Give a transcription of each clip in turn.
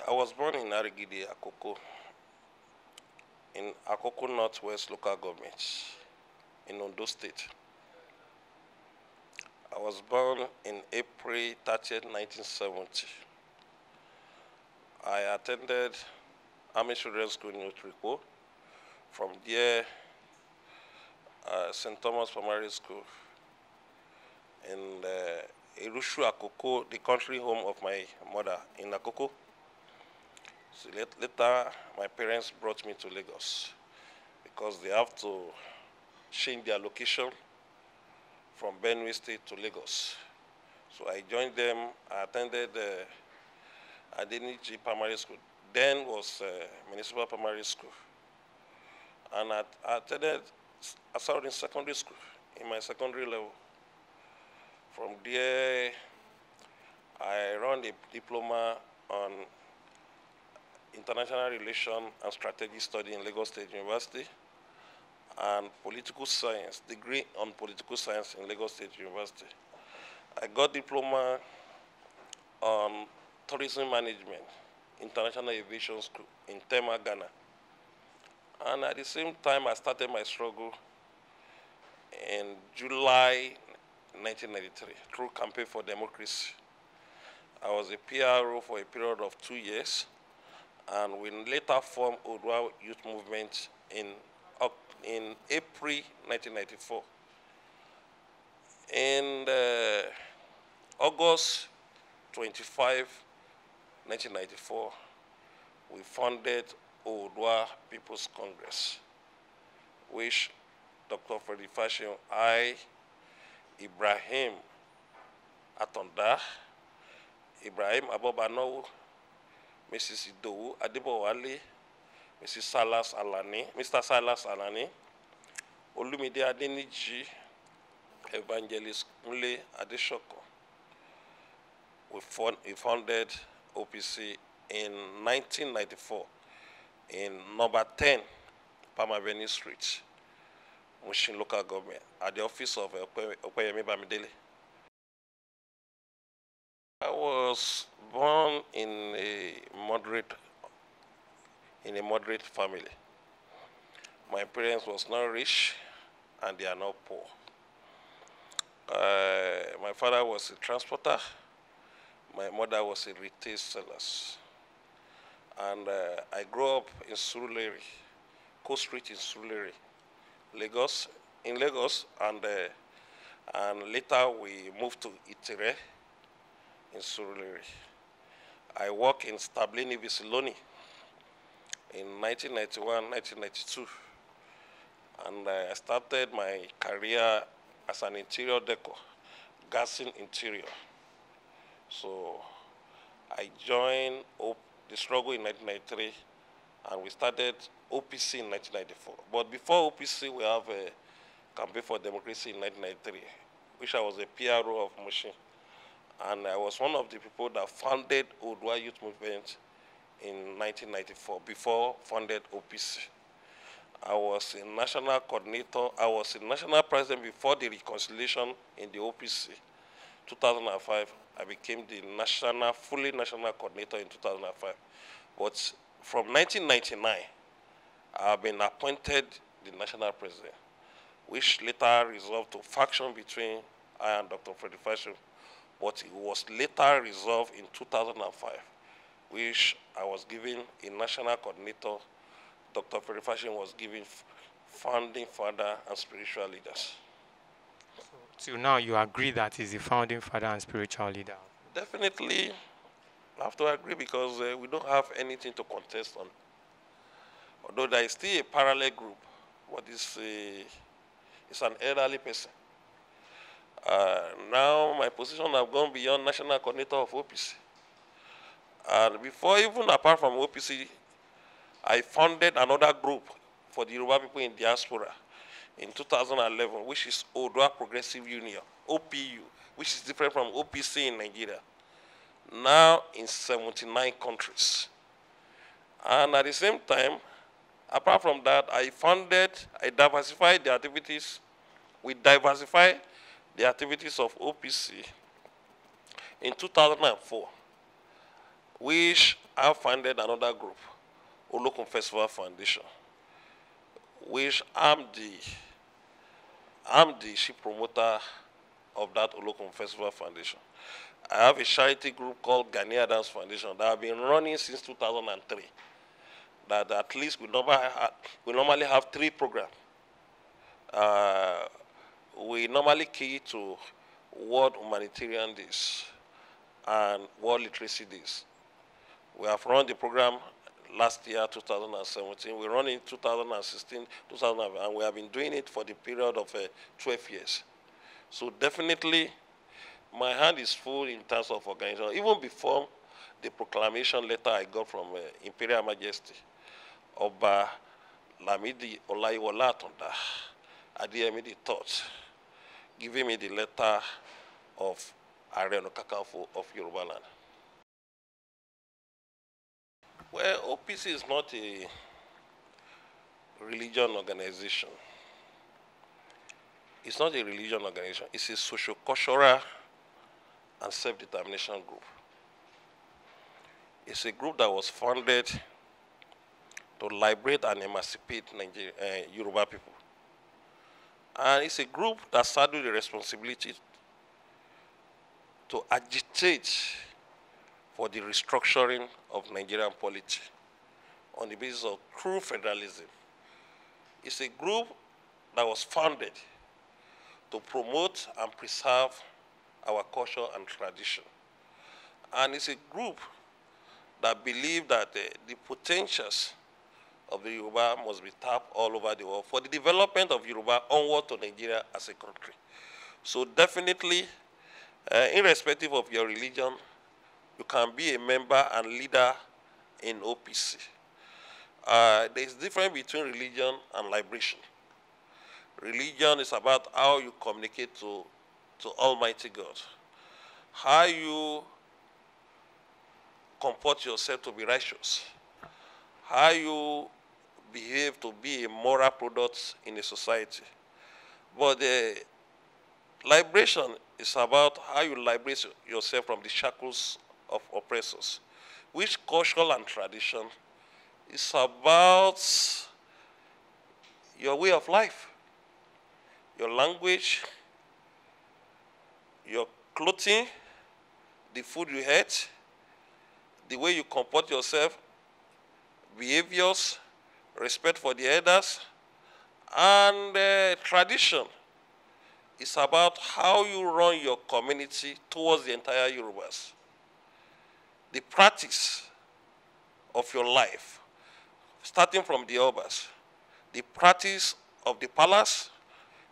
I was born in Arigidi, Akoko, in Akoko Northwest local government in Ondo State. I was born in April 30th, 1970. I attended Army Children's School in Utripo. From there, St. Thomas Primary School in Irushu, Akoko, the country home of my mother in Akoko. So later, my parents brought me to Lagos because they have to change their location from Benue State to Lagos. So I joined them. I attended Adeniji Primary School. Then was Municipal Primary School. And I attended Asaudin Secondary School in my secondary level. From there, I ran a diploma on International Relations and Strategic Study in Lagos State University, and Political Science, degree on Political Science in Lagos State University. I got diploma on Tourism Management, International Aviation School in Tema, Ghana. And at the same time, I started my struggle in July 1993 through Campaign for Democracy. I was a PRO for a period of 2 years, and we later formed Odua Youth Movement in April 1994. In August 25, 1994, we founded Odua People's Congress, which Dr. Freddy Fashion, I, Ibrahim Atonda, Ibrahim Abobano, Mrs. Idowu Adebowale, Mrs. Salas Alani, Mr. Salas Alani, Olumide Adeniji, Evangelist Mule Adeshoko. We founded OPC in 1994 in number 10 Palm Avenue Street, Mushin local government, at the office of Okweyemi Bamidele. I was born in a moderate family. My parents was not rich and they are not poor. My father was a transporter. My mother was a retail seller. And I grew up in Surulere, Coast Street in Surulere, Lagos, and later we moved to Itere in Surulere. I worked in Stablini Visiloni in 1991, 1992, and I started my career as an interior decor, gassing interior. So I joined the struggle in 1993, and we started OPC in 1994. But before OPC, we have a Campaign for Democracy in 1993, which I was a PRO of Mushin. And I was one of the people that founded Odua Youth Movement in 1994, before founded OPC. I was a national coordinator. I was a national president before the reconciliation in the OPC. 2005, I became the fully national coordinator in 2005. But from 1999, I've been appointed the national president, which later resolved to faction between I and Dr. Freddy Fashion. But it was later resolved in 2005, which I was given a national coordinator. Dr. Freddy Fashion was given founding father and spiritual leaders. So till now, you agree that he's the founding father and spiritual leader? Definitely, I have to agree because we don't have anything to contest on. Although there is still a parallel group, but it's an elderly person. Now my position have gone beyond national coordinator of OPC. And before, even apart from OPC, I founded another group for the Yoruba people in diaspora in 2011, which is Odua Progressive Union, OPU, which is different from OPC in Nigeria. Now in 79 countries. And at the same time, apart from that, I diversified the activities. We diversified the activities of OPC in 2004, which I founded another group, Olokun Festival Foundation, which I'm the chief promoter of that Olokun Festival Foundation. I have a charity group called Gani Adams Foundation that I've been running since 2003. That at least we normally have 3 programs. Uh, we normally key to World Humanitarian Days and World Literacy Days. We have run the program last year, 2017. We run in 2016, 2000, and we have been doing it for the period of 12 years. So definitely, my hand is full in terms of organization. Even before the proclamation letter I got from Imperial Majesty, Oba Lamidi Olaiwola Atonda, Adeyemi III, giving me the letter of Aare Onakakanfo of Yoruba land. Well, OPC is not a religion organization. It's not a religion organization. It's a socio-cultural and self-determination group. It's a group that was founded to liberate and emancipate Yoruba people. And it's a group that saddled the responsibility to agitate for the restructuring of Nigerian polity on the basis of true federalism. It's a group that was founded to promote and preserve our culture and tradition. And it's a group that believes that the potentials of the Yoruba must be tapped all over the world for the development of Yoruba onward to Nigeria as a country. So definitely, irrespective of your religion, you can be a member and leader in OPC. There's a difference between religion and liberation. Religion is about how you communicate to Almighty God, how you comport yourself to be righteous, how you behave to be a moral product in a society. But the liberation is about how you liberate yourself from the shackles of oppressors, which culture and tradition is about your way of life, your language, your clothing, the food you eat, the way you comport yourself, behaviors, respect for the elders, and tradition is about how you run your community towards the entire Yorubas. The practice of your life, starting from the Obas, the practice of the palace,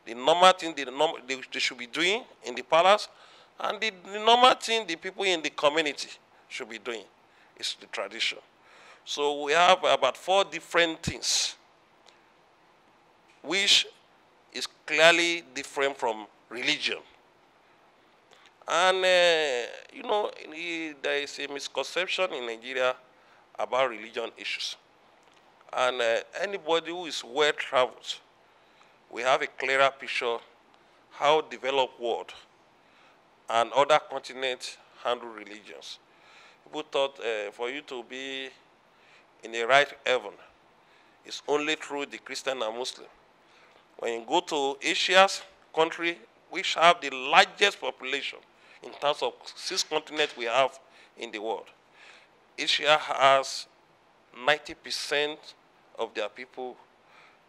the normal thing they should be doing in the palace, and the normal thing the people in the community should be doing is the tradition. So we have about 4 different things, which is clearly different from religion. And, there is a misconception in Nigeria about religion issues. And anybody who is well-traveled, we have a clearer picture how developed world and other continents handle religions. People thought for you to be in the right heaven is only through the Christian and Muslim. When you go to Asia's country, which have the largest population in terms of 6 continents we have in the world, Asia has 90% of their people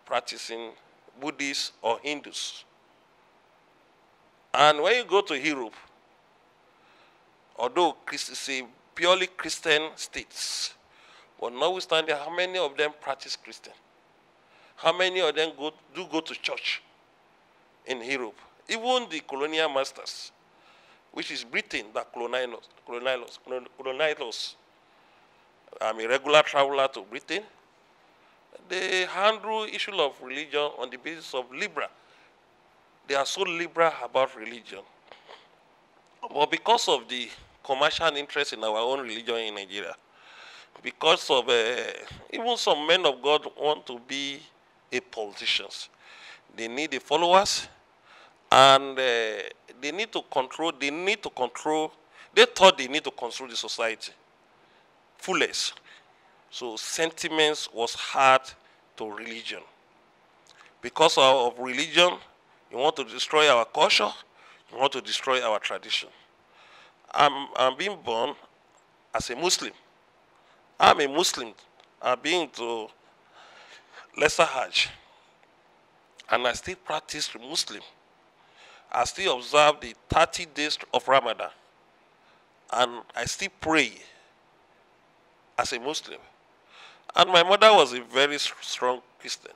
practicing Buddhists or Hindus. And when you go to Europe, although it's a purely Christian states, but notwithstanding, how many of them practice Christian? How many of them do go to church in Europe? Even the colonial masters, which is Britain that colonized us. I'm a regular traveler to Britain. They handle issue of religion on the basis of liberal. They are so liberal about religion. But because of the commercial interest in our own religion in Nigeria, because of even some men of God want to be a politicians, they need the followers, and they need to control. They thought they need to control the society fullest. So sentiments was hard to religion. Because of religion, you want to destroy our culture, you want to destroy our tradition. I'm being born as a Muslim. I'm a Muslim. I've been to Lesser Hajj, and I still practice Muslim. I still observe the 30 days of Ramadan, and I still pray as a Muslim. And my mother was a very strong Christian,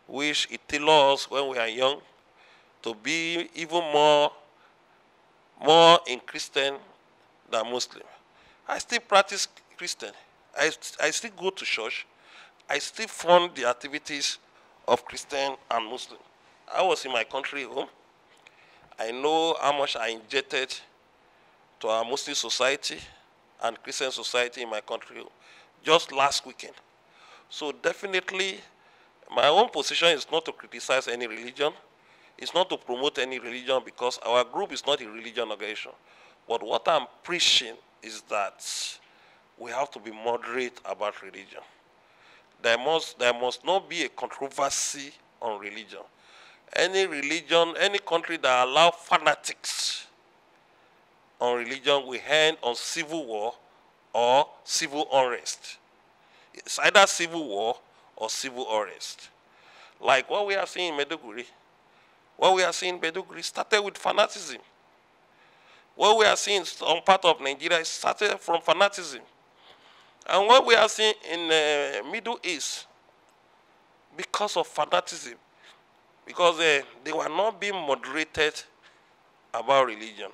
which it tells us when we are young to be even more in Christian than Muslim. I still practice Christian. I still go to church. I still fund the activities of Christian and Muslim. I was in my country home. I know how much I injected to our Muslim society and Christian society in my country just last weekend. So definitely, my own position is not to criticize any religion. It's not to promote any religion because our group is not a religion organization. But what I'm preaching is that we have to be moderate about religion. There must not be a controversy on religion. Any religion, any country that allows fanatics on religion will end on civil war or civil unrest. It's either civil war or civil unrest. Like what we are seeing in Maiduguri. What we are seeing in Maiduguri started with fanaticism. What we are seeing in some part of Nigeria started from fanaticism. And what we are seeing in the Middle East, because of fanaticism, because they were not being moderated about religion.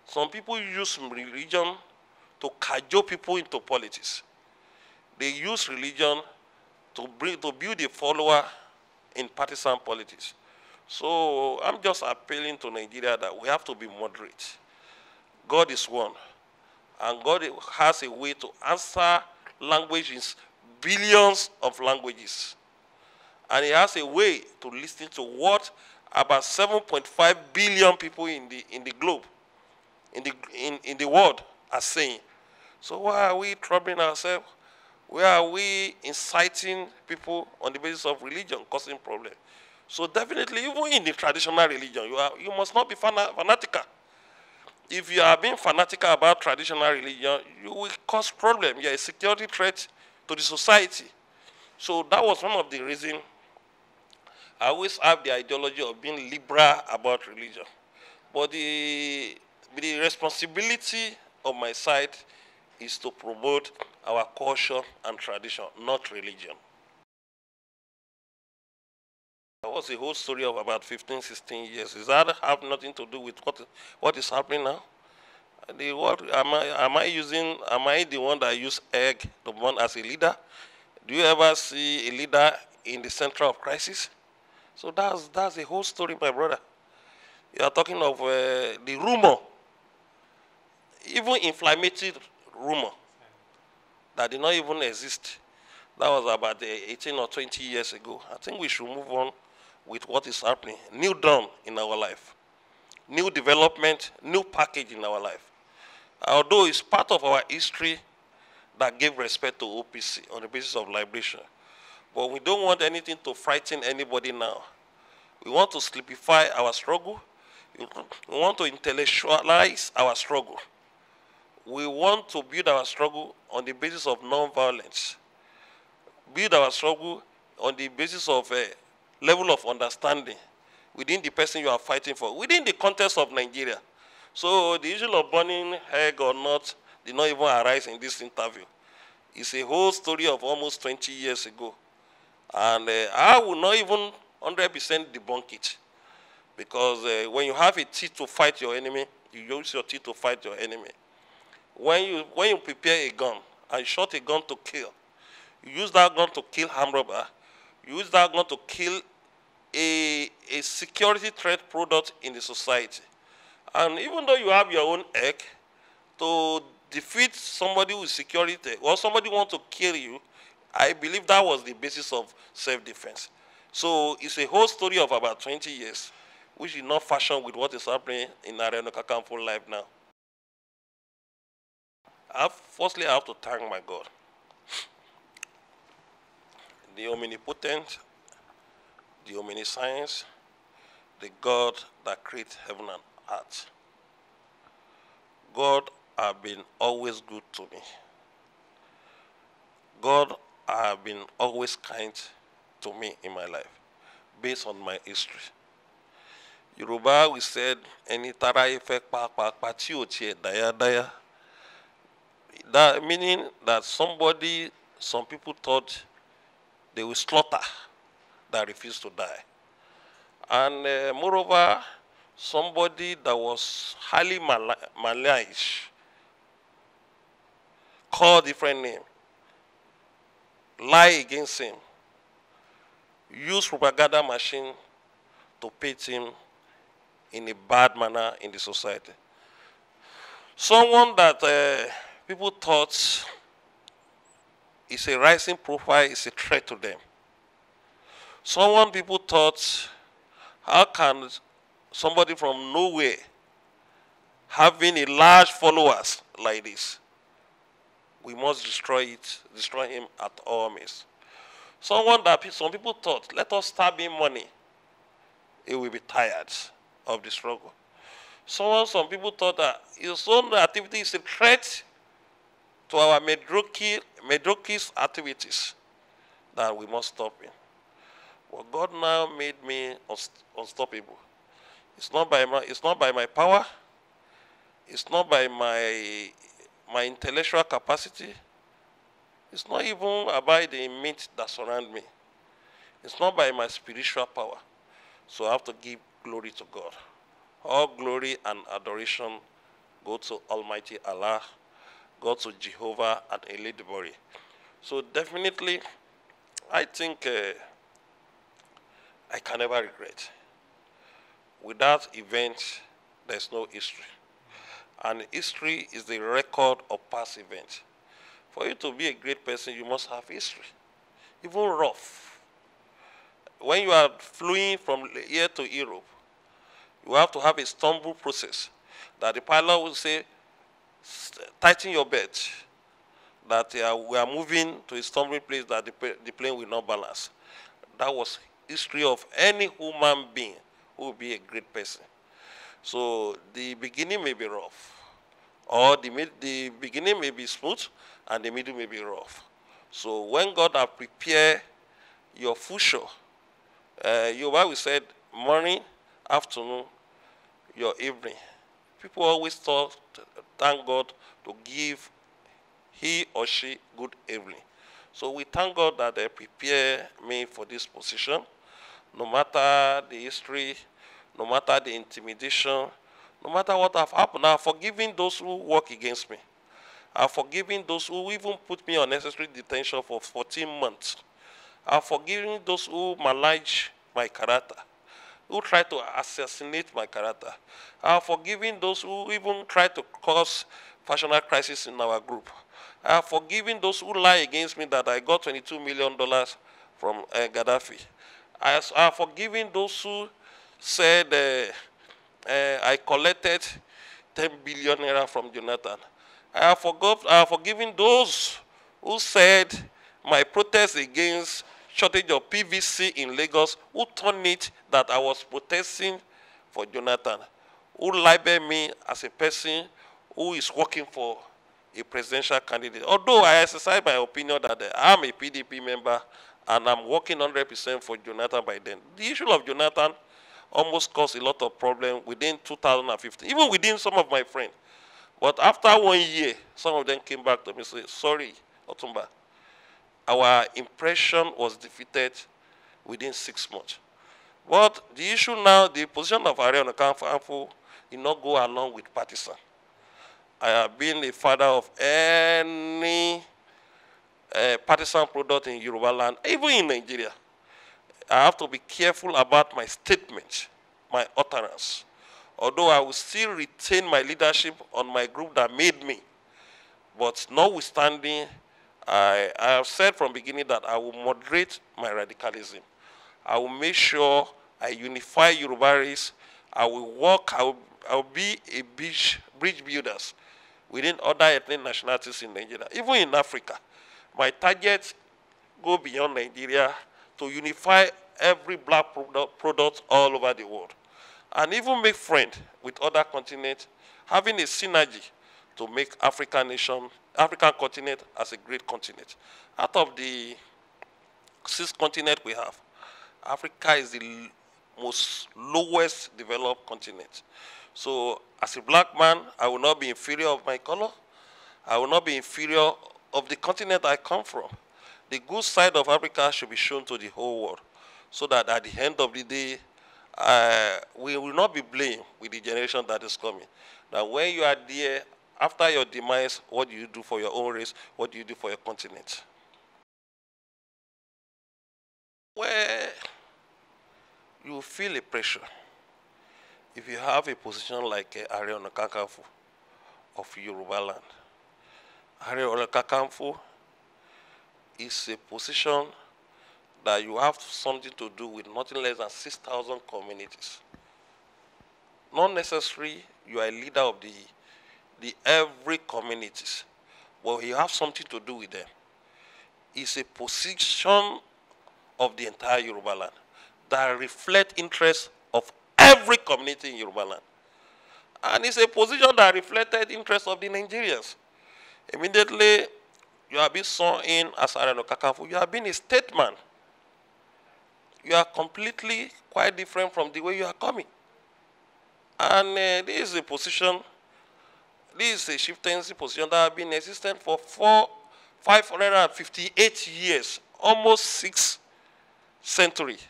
Some people use religion to cajole people into politics. They use religion to build a follower in partisan politics. So I'm just appealing to Nigeria that we have to be moderate. God is one. And God has a way to answer languages, billions of languages. And he has a way to listen to what about 7.5 billion people in the globe, in the world are saying. So why are we troubling ourselves? Why are we inciting people on the basis of religion, causing problems? So definitely, even in the traditional religion, you must not be fanatical. If you are being fanatical about traditional religion, you will cause problems. You are a security threat to the society. So that was one of the reasons I always have the ideology of being liberal about religion. But the responsibility of my side is to promote our culture and tradition, not religion. That was a whole story of about 15, 16 years. Does that have nothing to do with what is happening now? Am I the one that use egg, the one as a leader? Do you ever see a leader in the center of crisis? So that's a whole story, my brother. You are talking of the rumor, even inflammatory rumor that did not even exist. That was about 18 or 20 years ago. I think we should move on with what is happening. New dawn in our life. New development, new package in our life. Although it's part of our history that gave respect to OPC on the basis of liberation. But we don't want anything to frighten anybody now. We want to simplify our struggle. We want to intellectualize our struggle. We want to build our struggle on the basis of non-violence. Build our struggle on the basis of a level of understanding within the person you are fighting for, within the context of Nigeria. So the issue of burning egg or not did not even arise in this interview. It's a whole story of almost 20 years ago. And I will not even 100% debunk it. Because when you have a teeth to fight your enemy, you use your teeth to fight your enemy. When you prepare a gun and shot a gun to kill, you use that gun to kill armed robber, you use that gun to kill a security threat product in the society. And even though you have your own egg, to defeat somebody with security or somebody wants to kill you, I believe that was the basis of self-defense. So it's a whole story of about 20 years, which is not fashion with what is happening in Aare Onakakanfo life now. Firstly, I have to thank my God, the omnipotent, the omniscience, the God that creates heaven and earth. God has been always good to me. God has been always kind to me in my life, based on my history. Yoruba, we said, "Eni tara ife pa tí ò tiẹ̀ daya daya." That meaning that some people thought they will slaughter that refused to die. And moreover, somebody that was highly malnourished, called different name, lie against him, use propaganda machine to paint him in a bad manner in the society. Someone that people thought is a rising profile, is a threat to them. Someone people thought, how can somebody from nowhere having a large followers like this? We must destroy him at all means. Someone that some people thought, let us stab him money. He will be tired of the struggle. Some people thought that his own activity is a threat to our mediocre activities that we must stop him. But God now made me unstoppable. It's not by my power. It's not by my intellectual capacity. It's not even about the meat that surround me. It's not by my spiritual power. So I have to give glory to God. All glory and adoration go to Almighty Allah, go to Jehovah and Elidibori. So definitely, I think I can never regret. Without events, there's no history. And history is the record of past events. For you to be a great person, you must have history, even rough. When you are flying from here to Europe, you have to have a stumble process that the pilot will say, tighten your belt, that we are moving to a stumbling place that the plane will not balance. That was history of any human being who will be a great person. So the beginning may be rough, or the beginning may be smooth, and the middle may be rough. So when God has prepared your future, we said morning, afternoon, your evening. People always thank God to give he or she good evening. So we thank God that they prepare me for this position, no matter the history, no matter the intimidation, no matter what have happened. I've forgiven those who work against me. I've forgiven those who even put me on necessary detention for 14 months. I've forgiven those who malign my character, who try to assassinate my character. I've forgiven those who even try to cause factional crisis in our group. I have forgiven those who lie against me that I got $22 million from Gaddafi. I have forgiven those who said I collected 10 billion naira from Jonathan. I have forgiven those who said my protest against shortage of PVC in Lagos, who turned it that I was protesting for Jonathan, who labeled me as a person who is working for a presidential candidate. Although I exercise my opinion that I'm a PDP member and I'm working 100% for Jonathan by then. The issue of Jonathan almost caused a lot of problems within 2015, even within some of my friends. But after 1 year, some of them came back to me and said, sorry, Otumba, our impression was defeated within 6 months. But the issue now, the position of Aare Onakakanfo did not go along with partisan. I have been a father of any partisan product in Yoruba land, even in Nigeria. I have to be careful about my statement, my utterance. Although I will still retain my leadership on my group that made me. But notwithstanding, I have said from the beginning that I will moderate my radicalism. I will make sure I unify Yoruba race. I will work, I will be a bridge builders within other ethnic nationalities in Nigeria, even in Africa. My target go beyond Nigeria to unify every black product all over the world, and even make friends with other continents, having a synergy to make African continent as a great continent. Out of the 6 continents we have, Africa is the most lowest developed continent. So as a black man, I will not be inferior of my color. I will not be inferior of the continent I come from. The good side of Africa should be shown to the whole world, so that at the end of the day, we will not be blamed with the generation that is coming. Now, when you are there, after your demise, what do you do for your own race? What do you do for your continent? Where you feel a pressure, if you have a position like Aare Onakakanfo of Yoruba land. Aare Onakakanfo is a position that you have something to do with nothing less than 6,000 communities. Not necessarily you are a leader of the every communities, but you have something to do with them. It's a position of the entire Yoruba land that reflect interests of every community in Yoruba land. And it's a position that reflected interests of the Nigerians. Immediately, you have been sworn in as Aare Onakakanfo. You have been a statesman. You are completely quite different from the way you are coming. And this is a position, this is a chieftaincy position that has been existent for 558 years, almost 6 centuries.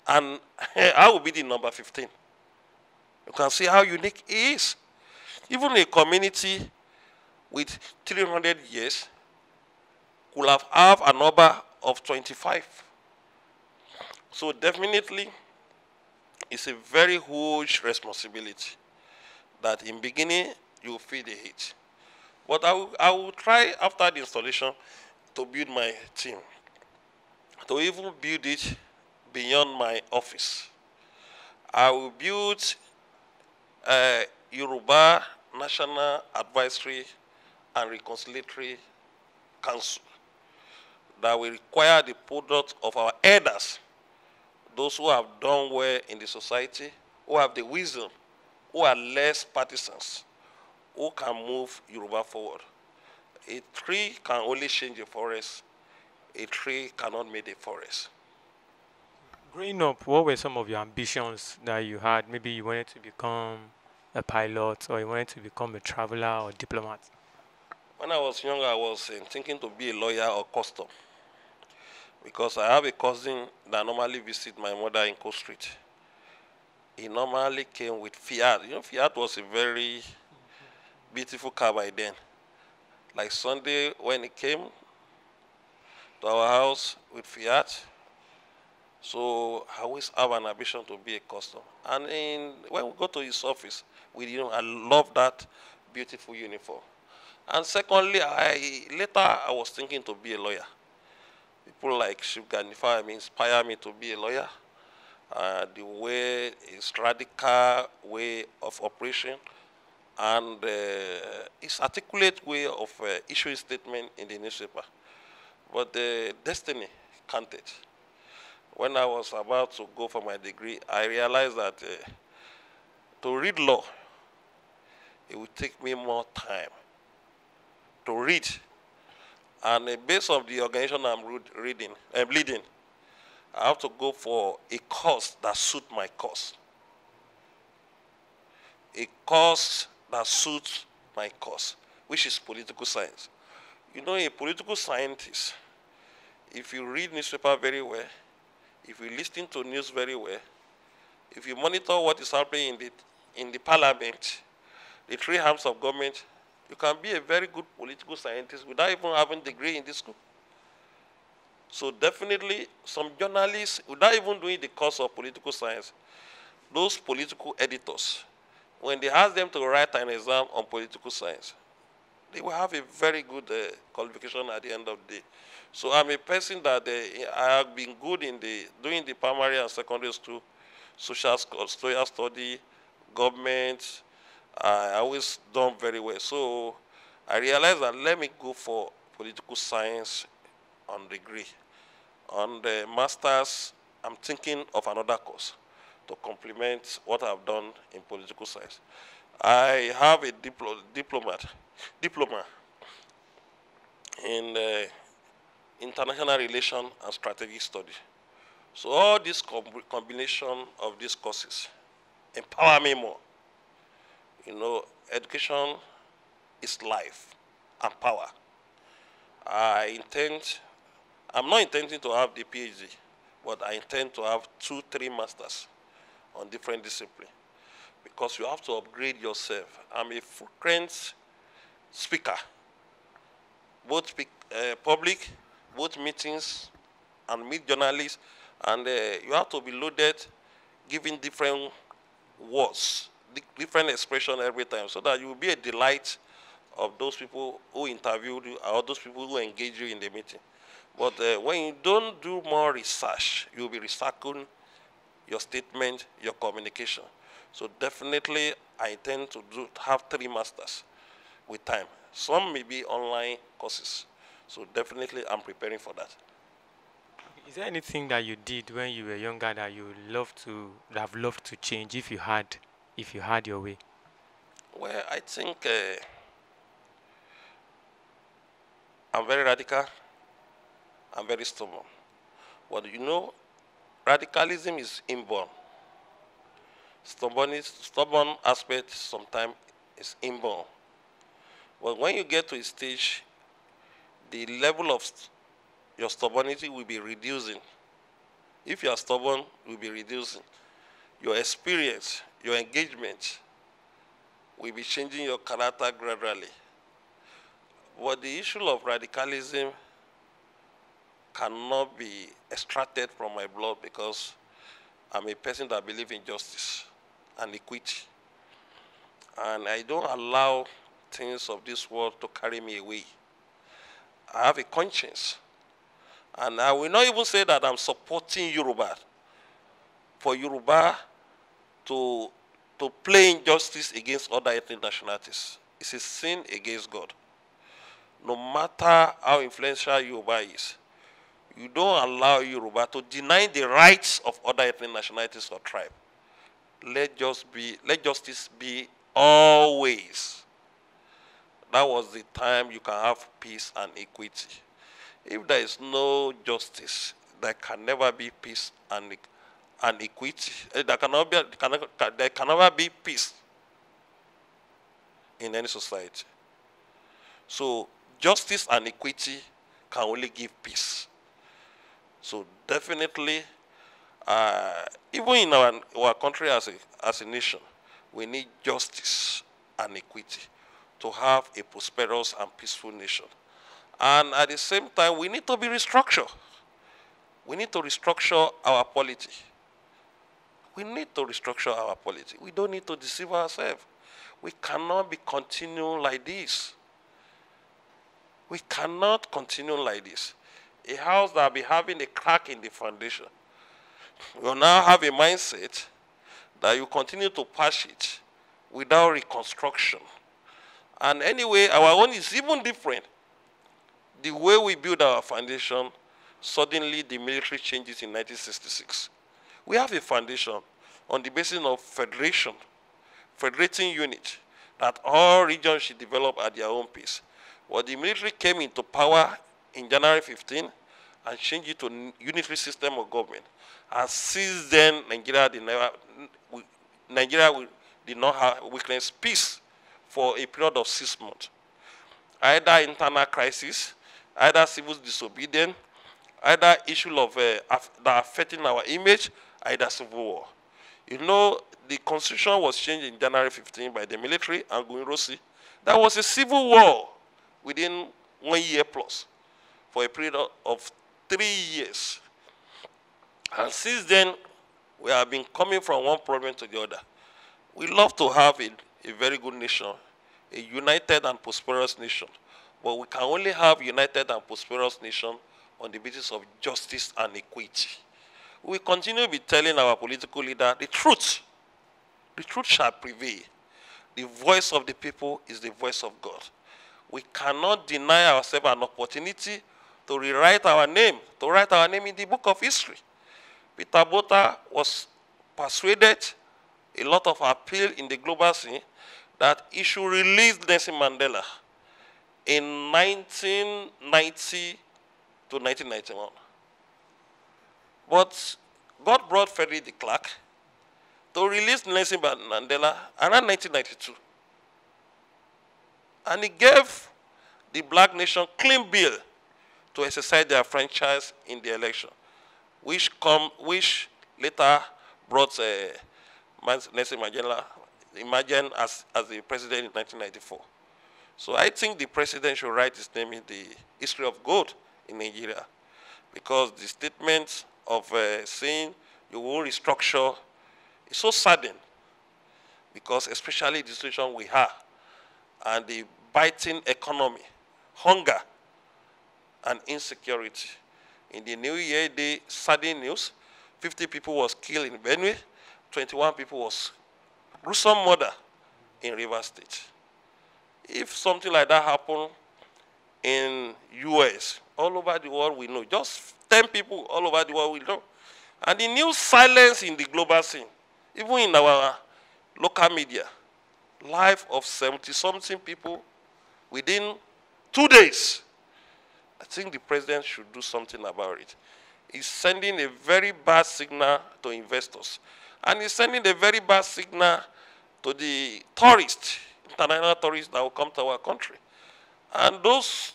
And I will be the number 15. You can see how unique it is. Even a community with 300 years could have a number of 25. So definitely, it's a very huge responsibility that in beginning, you feel the heat. But I will try after the installation to build my team, to even build it beyond my office. I will build a Yoruba National Advisory and Reconciliatory Council that will require the product of our elders, those who have done well in the society, who have the wisdom, who are less partisans, who can move Yoruba forward. A tree can only change a forest. A tree cannot make a forest. Growing up, what were some of your ambitions that you had? Maybe you wanted to become a pilot, or you wanted to become a traveler or diplomat? When I was younger, I was thinking to be a lawyer or custom, because I have a cousin that normally visits my mother in Coast Street. He normally came with Fiat. You know, Fiat was a very beautiful car by then. Like Sunday, when he came to our house with Fiat, so I always have an ambition to be a custom. And when we go to his office, I love that beautiful uniform. And secondly, later I was thinking to be a lawyer. People like Chief Gani Adams inspire me to be a lawyer. The way, his radical way of operation, and his articulate way of issuing statement in the newspaper. But the destiny counted. When I was about to go for my degree, I realized that to read law, it would take me more time to read. And based on the organization I'm leading, I have to go for a course that suits my course. A course that suits my course, which is political science. You know, a political scientist, if you read newspaper very well, if you listen to news very well, if you monitor what is happening in the parliament, the 3 arms of government, you can be a very good political scientist without even having a degree in this school. So definitely, some journalists, without even doing the course of political science, those political editors, when they ask them to write an exam on political science, they will have a very good qualification at the end of the day. So I'm a person that I have been good in doing the primary and secondary school, social study, government, I always done very well. So I realized that let me go for political science on degree. On the master's, I'm thinking of another course to complement what I've done in political science. I have a diploma in international relation and strategic study. So all this combination of these courses empower me more. You know, education is life and power. I'm not intending to have the PhD, but I intend to have 2, 3 masters on different disciplines because you have to upgrade yourself. I'm a frequent speaker, both public, both meetings, and meet journalists, and you have to be loaded, giving different words, different expression every time, so that you will be a delight of those people who interviewed you or those people who engage you in the meeting. But when you don't do more research, you'll be recycling your statement, your communication. So definitely, I intend to have 3 masters with time. Some may be online courses. So definitely, I'm preparing for that. Is there anything that you did when you were younger that you would have loved to change if you had your way? Well, I think I'm very radical. I'm very stubborn. But you know, radicalism is inborn. Stubborn aspect sometimes is inborn. But when you get to a stage, the level of your stubbornity will be reducing. If you are stubborn, will be reducing. Your experience, your engagement will be changing your character gradually. But the issue of radicalism cannot be extracted from my blood because I'm a person that believes in justice and equity. And I don't allow things of this world to carry me away. I have a conscience. And I will not even say that I'm supporting Yoruba. For Yoruba to play injustice against other ethnic nationalities is a sin against God. No matter how influential Yoruba is, you don't allow Yoruba to deny the rights of other ethnic nationalities or tribes. Let justice be always. That was the time you can have peace and equity. If there is no justice, there can never be peace and equity. There can never be peace in any society. So justice and equity can only give peace. So definitely, even in our country as a nation, we need justice and equity to have a prosperous and peaceful nation. And at the same time, we need to be restructured. We need to restructure our polity. We need to restructure our polity. We don't need to deceive ourselves. We cannot be continuing like this. We cannot continue like this. A house that will be having a crack in the foundation will now have a mindset that you continue to patch it without reconstruction. And anyway, our own is even different. The way we build our foundation, suddenly the military changes in 1966. We have a foundation on the basis of federation, federating unit, that all regions should develop at their own pace. But the military came into power in January 15 and changed it to a unitary system of government. And since then, Nigeria did not have witness peace for a period of 6 months. Either internal crisis, either civil disobedience, either issue of that affecting our image, either civil war. You know, the constitution was changed in January 15 by the military and Rossi. There was a civil war within 1 year plus for a period of 3 years. And since then, we have been coming from one problem to the other. We love to have a very good nation, a united and prosperous nation. But we can only have united and prosperous nation on the basis of justice and equity. We continue to be telling our political leader the truth. The truth shall prevail. The voice of the people is the voice of God. We cannot deny ourselves an opportunity to rewrite our name, to write our name in the book of history. Peter Botha was persuaded, a lot of appeal in the global scene, that he should release Nelson Mandela in 1990 to 1991. But God brought Frederick de Klerk to release Nelson Mandela around 1992. And he gave the black nation clean bill to exercise their franchise in the election, which later brought Nelson Mandela emerged as the president in 1994. So I think the president should write his name in the history of gold in Nigeria, because the statement of saying you will restructure is so sudden, because especially the situation we have and the biting economy, hunger, and insecurity. In the New Year, the sudden news, 50 people was killed in Benue, 21 people was gruesome murder in Rivers State. If something like that happened in US, all over the world we know, just 10 people all over the world we know. And the news silence in the global scene, even in our local media, life of 70-something people within 2 days. I think the president should do something about it. He's sending a very bad signal to investors. And he's sending a very bad signal to the tourists, international tourists that will come to our country. And those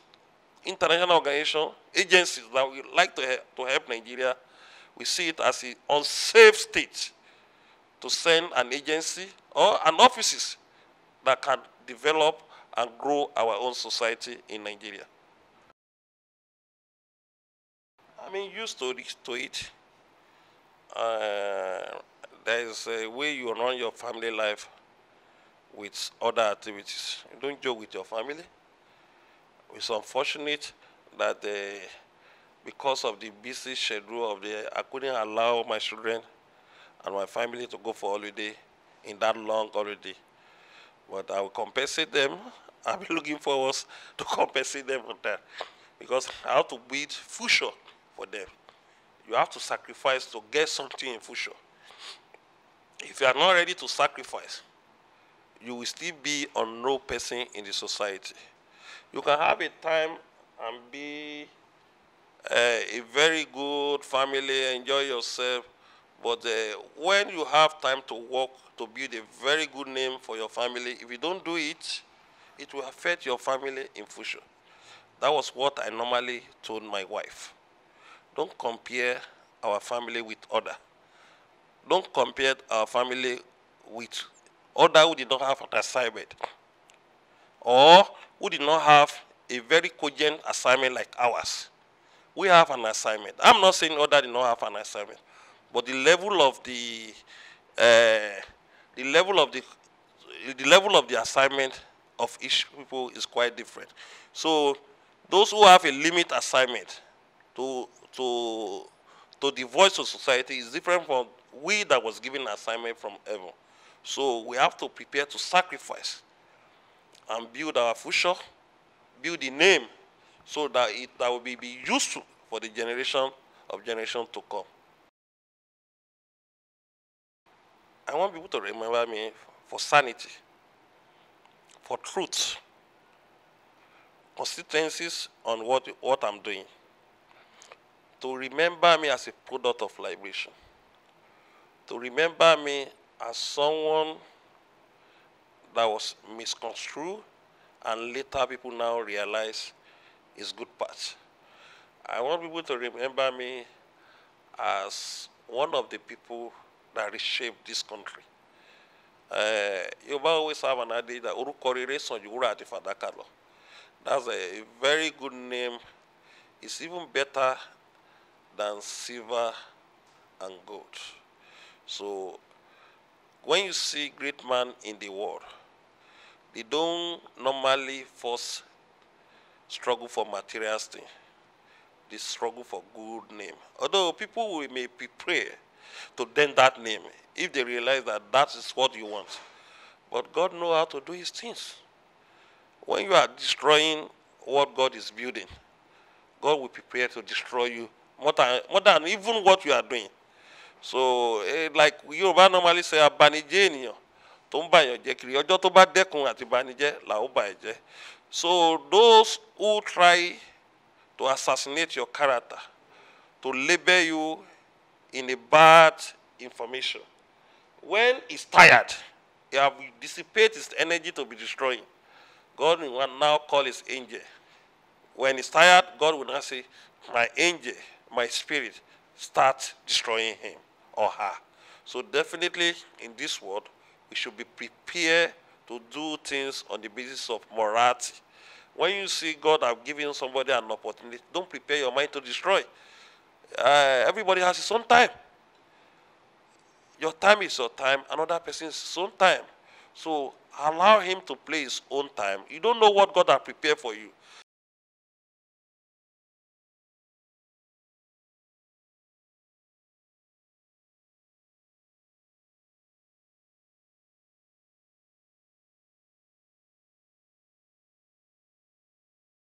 international organizations, agencies that would like to help Nigeria, we see it as an unsafe state to send an agency or an offices that can develop and grow our own society in Nigeria. I mean, used to it. There is a way you run your family life with other activities. You don't joke with your family. It's unfortunate that because of the busy schedule of I couldn't allow my children and my family to go for holiday in that long holiday. But I will compensate them. I'll be looking forward to compensate them on that, because I have to build future for them. You have to sacrifice to get something in future. If you are not ready to sacrifice, you will still be a no person in the society. You can have a time and be a very good family, enjoy yourself, but when you have time to work to build a very good name for your family, if you don't do it, it will affect your family in future. That was what I normally told my wife. Don't compare our family with other. Don't compare our family with other who did not have an assignment, or who did not have a very cogent assignment like ours. We have an assignment. I'm not saying other did not have an assignment, but the level of the assignment of each people is quite different. So those who have a limit assignment to the voice of society is different from we that was given an assignment from heaven. So we have to prepare to sacrifice and build our future, build the name, so that that will be useful for the generation to come. I want people to remember me for sanity, for truth, consistencies on what I'm doing, to remember me as a product of liberation, to remember me as someone that was misconstrued and later people now realize is good part. I want people to remember me as one of the people that reshaped this country. You always have an idea that Urukorire Sonjura Atifadakalo. That's a very good name. It's even better than silver and gold. So when you see great man in the world, they don't normally first struggle for material things. They struggle for good name. Although people may prepare to then that name if they realize that that is what you want. But God knows how to do his things. When you are destroying what God is building, God will prepare to destroy you more than even what you are doing. So, like Yoruba normally say, abanijẹ́ ènìyàn tó ń bàyàn jẹ́ kiri, ọjọ́ tó bá dẹ́kun àti banijẹ́ là ó bà ẹ́ jẹ́. So, those who try to assassinate your character, to label you in a bad information, when he's tired, he have dissipate his energy to be destroying. God will now call his angel. When he's tired, God will now say, my angel, my spirit, start destroying him or her. So definitely in this world, we should be prepared to do things on the basis of morality. When you see God have given somebody an opportunity, don't prepare your mind to destroy. Everybody has his own time. Your time is your time, another person's own time. So allow him to play his own time. You don't know what God has prepared for you.